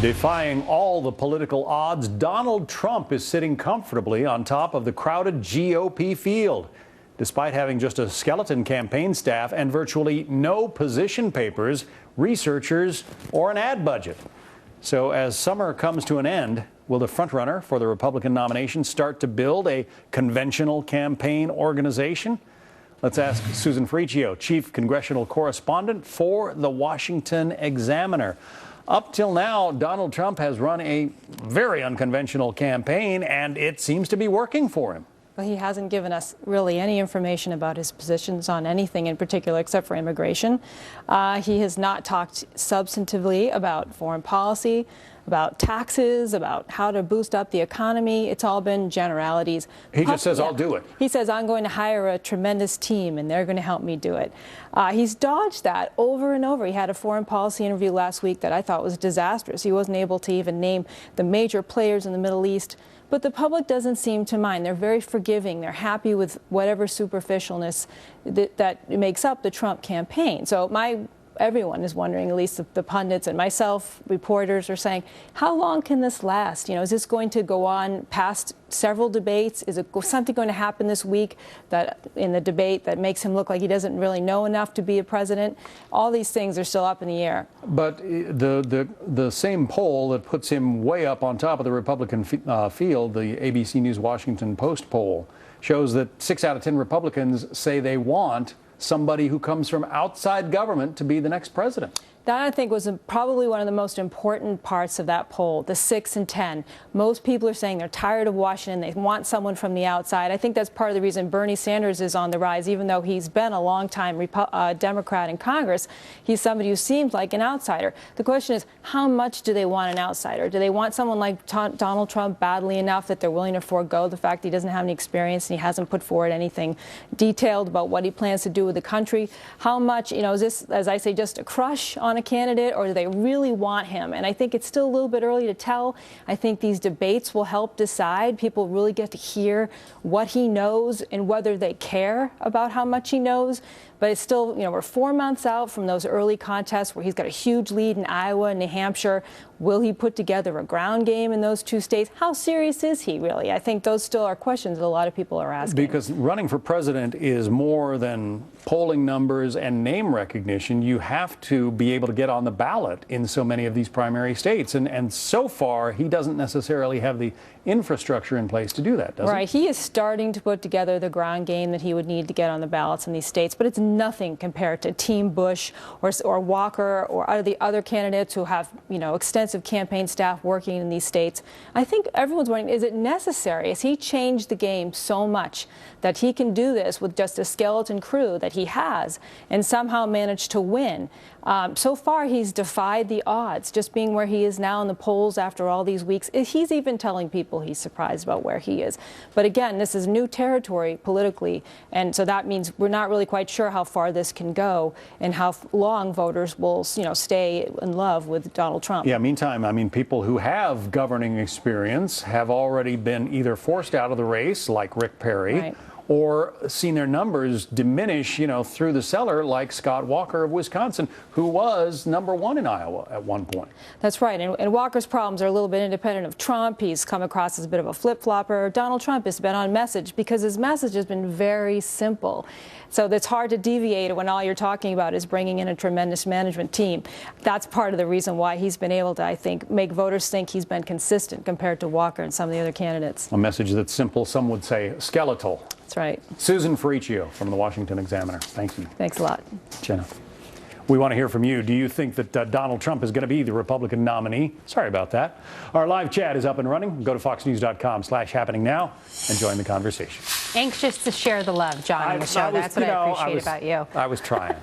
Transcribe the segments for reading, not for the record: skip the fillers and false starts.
Defying all the political odds, Donald Trump is sitting comfortably on top of the crowded GOP field. Despite having just a skeleton campaign staff and virtually no position papers, researchers, or an ad budget. So as summer comes to an end, will the frontrunner for the Republican nomination start to build a conventional campaign organization? Let's ask Susan Ferricchio, chief congressional correspondent for the Washington Examiner. Up till now, Donald Trump has run a very unconventional campaign, and it seems to be working for him. Well, he hasn't given us really any information about his positions on anything in particular except for immigration. He has not talked substantively about foreign policy, about taxes, about how to boost up the economy. It's all been generalities. He just says, I'll do it. He says, I'm going to hire a tremendous team and they're going to help me do it. He's dodged that over and over. He had a foreign policy interview last week that I thought was disastrous. He wasn't able to even name the major players in the Middle East. But the public doesn't seem to mind. They're very forgiving. They're happy with whatever superficialness that makes up the Trump campaign. So everyone is wondering, at least the pundits and myself, reporters are saying, how long can this last? You know, is this going to go on past several debates? Is it something going to happen this week that in the debate that makes him look like he doesn't really know enough to be a president? All these things are still up in the air. But the same poll that puts him way up on top of the Republican field, the ABC News Washington Post poll, shows that 6 out of 10 Republicans say they want somebody who comes from outside government to be the next president. That, I think, was probably one of the most important parts of that poll, the 6 and 10. Most people are saying they're tired of Washington. They want someone from the outside. I think that's part of the reason Bernie Sanders is on the rise. Even though he's been a long-time Democrat in Congress, he's somebody who seems like an outsider. The question is, how much do they want an outsider? Do they want someone like Donald Trump badly enough that they're willing to forego the fact that he doesn't have any experience and he hasn't put forward anything detailed about what he plans to do with the country? How much, is this, as I say, just a crush on a candidate, or do they really want him? And I think it's still a little bit early to tell. I think these debates will help decide. People really get to hear what he knows and whether they care about how much he knows. But it's still, we're 4 months out from those early contests where he's got a huge lead in Iowa and New Hampshire. Will he put together a ground game in those two states? How serious is he really? I think those still are questions that a lot of people are asking. Because running for president is more than polling numbers and name recognition. You have to be able to get on the ballot in so many of these primary states. And so far, he doesn't necessarily have the infrastructure in place to do that, does he? Right. He is starting to put together the ground game that he would need to get on the ballots in these states. But it's nothing compared to Team Bush or Walker or the other candidates who have, extensive campaign staff working in these states. I think everyone's wondering, is it necessary? Has he changed the game so much that he can do this with just a skeleton crew that he has and somehow manage to win? So far, he's defied the odds, just being where he is now in the polls after all these weeks. He's even telling people he's surprised about where he is. But again, this is new territory politically, and so that means we're not really quite sure how far this can go and how long voters will, stay in love with Donald Trump. Yeah, meantime, people who have governing experience have already been either forced out of the race, like Rick Perry, right, or seen their numbers diminish, through the cellar, like Scott Walker of Wisconsin, who was #1 in Iowa at one point. That's right. And Walker's problems are a little bit independent of Trump. He's come across as a bit of a flip-flopper. Donald Trump has been on message because his message has been very simple. So it's hard to deviate when all you're talking about is bringing in a tremendous management team. That's part of the reason why he's been able to, I think, make voters think he's been consistent compared to Walker and some of the other candidates. A message that's simple, some would say skeletal. That's right. Susan Ferricchio from the Washington Examiner. Thank you. Thanks a lot. Jenna, we want to hear from you. Do you think that Donald Trump is going to be the Republican nominee? Sorry about that. Our live chat is up and running. Go to foxnews.com/happeningnow and join the conversation. Anxious to share the love, John, on the show. That's what I appreciate about you. I was trying.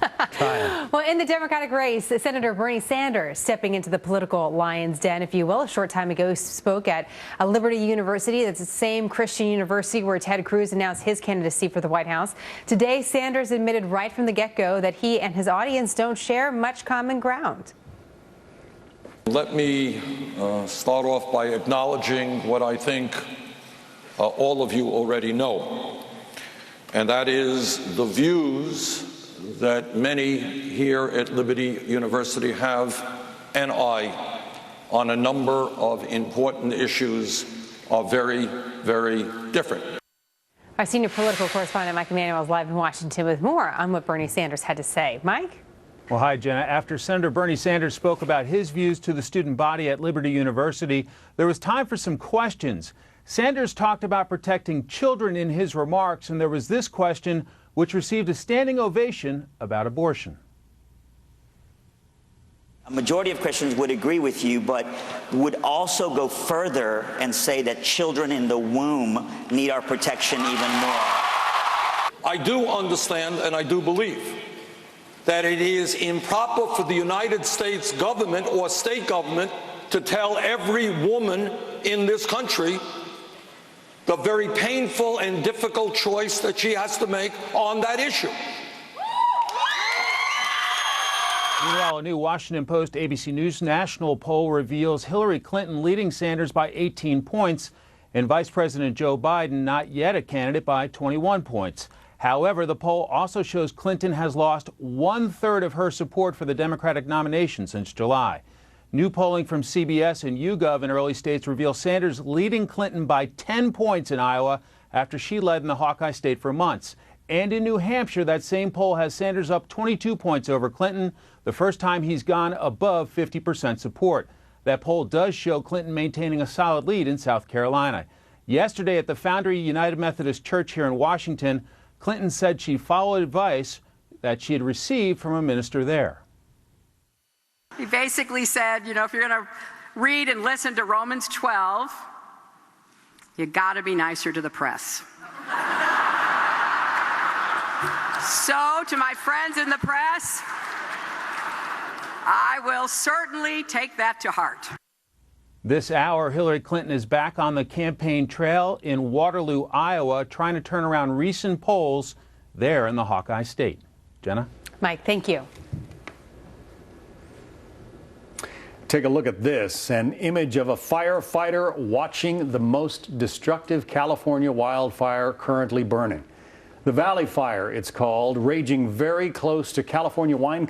Well, in the Democratic race, Senator Bernie Sanders stepping into the political lion's den, if you will. A short time ago, spoke at a Liberty University. That's the same Christian university where Ted Cruz announced his candidacy for the White House. Today, Sanders admitted right from the get-go that he and his audience don't share much common ground. Let me start off by acknowledging what I think all of you already know, and that is the views that many here at Liberty University have and I on a number of important issues are very, very different. Our senior political correspondent Mike Emanuel is live in Washington with more on what Bernie Sanders had to say. Mike? Well, hi, Jenna. After Senator Bernie Sanders spoke about his views to the student body at Liberty University, there was time for some questions. Sanders talked about protecting children in his remarks, and there was this question, which received a standing ovation, about abortion. A majority of Christians would agree with you, but would also go further and say that children in the womb need our protection even more. I do understand and I do believe that it is improper for the United States government or state government to tell every woman in this country the very painful and difficult choice that she has to make on that issue. Meanwhile, a new Washington Post ABC News national poll reveals Hillary Clinton leading Sanders by 18 points and Vice President Joe Biden not yet a candidate by 21 points. However, the poll also shows Clinton has lost 1/3 of her support for the Democratic nomination since July. New polling from CBS and YouGov in early states reveals Sanders leading Clinton by 10 points in Iowa after she led in the Hawkeye state for months. And in New Hampshire, that same poll has Sanders up 22 points over Clinton, the first time he's gone above 50% support. That poll does show Clinton maintaining a solid lead in South Carolina. Yesterday at the Foundry United Methodist Church here in Washington, Clinton said she followed advice that she had received from a minister there. He basically said, you know, if you're going to read and listen to Romans 12, you got to be nicer to the press. So, to my friends in the press, I will certainly take that to heart. This hour, Hillary Clinton is back on the campaign trail in Waterloo, Iowa, trying to turn around recent polls there in the Hawkeye state. Jenna? Mike, thank you. Take a look at this, an image of a firefighter watching the most destructive California wildfire currently burning. The Valley Fire, it's called, raging very close to California wine